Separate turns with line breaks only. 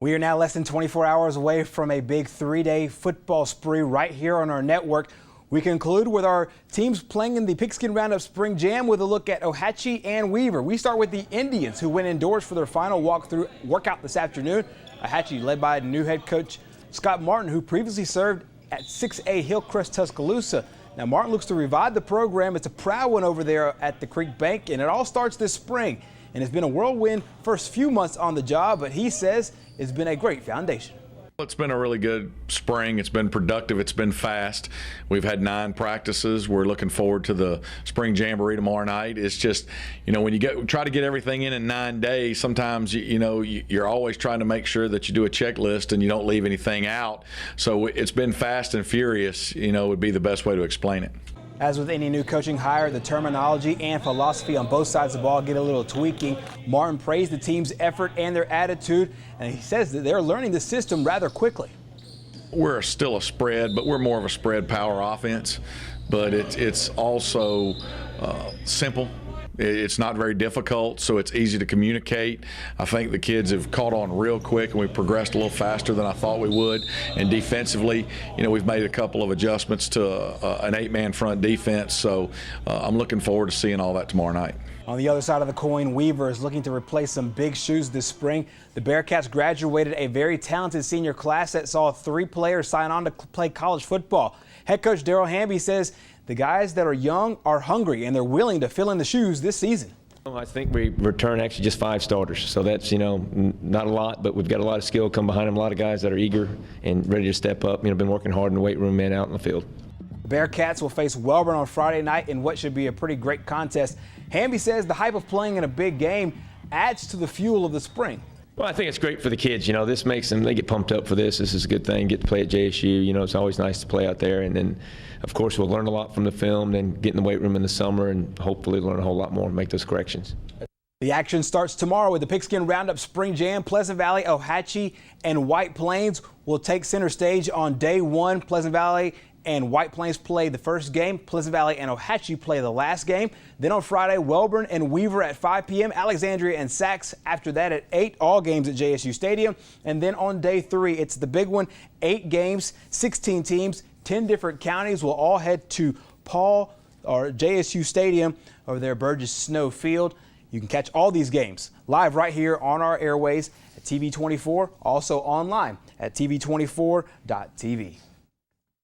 We are now less than 24 hours away from a big three-day football spree right here on our network. We conclude with our teams playing in the Pigskin Roundup Spring Jam with a look at Ohatchee and Weaver. We start with the Indians, who went indoors for their final workout this afternoon. Ohatchee led by new head coach Scott Martin, who previously served at 6A Hillcrest, Tuscaloosa. Now Martin looks to revive the program. It's a proud one over there at the Creek Bank, and it all starts this spring. And it's been a whirlwind first few months on the job, but he says it's been a great foundation.
It's been a really good spring. It's been productive. It's been fast. We've had 9 practices. We're looking forward to the spring jamboree tomorrow night. It's just, when you try to get everything in 9 days, sometimes you're always trying to make sure that you do a checklist and you don't leave anything out. So it's been fast and furious, would be the best way to explain it.
As with any new coaching hire, the terminology and philosophy on both sides of the ball get a little tweaking. Martin praised the team's effort and their attitude, and he says that they're learning the system rather quickly.
We're still a spread, but we're more of a spread power offense. But it's also simple. It's not very difficult, so it's easy to communicate. I think the kids have caught on real quick, and we progressed a little faster than I thought we would. And defensively, we've made a couple of adjustments to an 8-man front defense, so I'm looking forward to seeing all that tomorrow night.
On the other side of the coin, Weaver is looking to replace some big shoes this spring. The Bearcats graduated a very talented senior class that saw 3 players sign on to play college football. Head coach Daryl Hamby says the guys that are young are hungry and they're willing to fill in the shoes this season.
I think we return actually just 5 starters, so that's not a lot, but we've got a lot of skill come behind them. A lot of guys that are eager and ready to step up. Been working hard in the weight room and out in the field.
The Bearcats will face Welborn on Friday night in what should be a pretty great contest. Hamby says the hype of playing in a big game adds to the fuel of the spring.
Well, I think it's great for the kids. This makes them, they get pumped up for this. This is a good thing, get to play at JSU. It's always nice to play out there. And then, of course, we'll learn a lot from the film, then get in the weight room in the summer and hopefully learn a whole lot more and make those corrections.
The action starts tomorrow with the Pigskin Roundup Spring Jam. Pleasant Valley, Ohatchee, and White Plains will take center stage on day 1. Pleasant Valley and White Plains play the first game. Pleasant Valley and Ohatchee play the last game. Then on Friday, Welborn and Weaver at 5 p.m. Alexandria and Sax after that at 8, all games at JSU Stadium. And then on day 3, it's the big one, 8 games, 16 teams, 10 different counties will all head to JSU Stadium over there, Burgess Snow Field. You can catch all these games live right here on our airways at TV 24, also online at TV24.tv.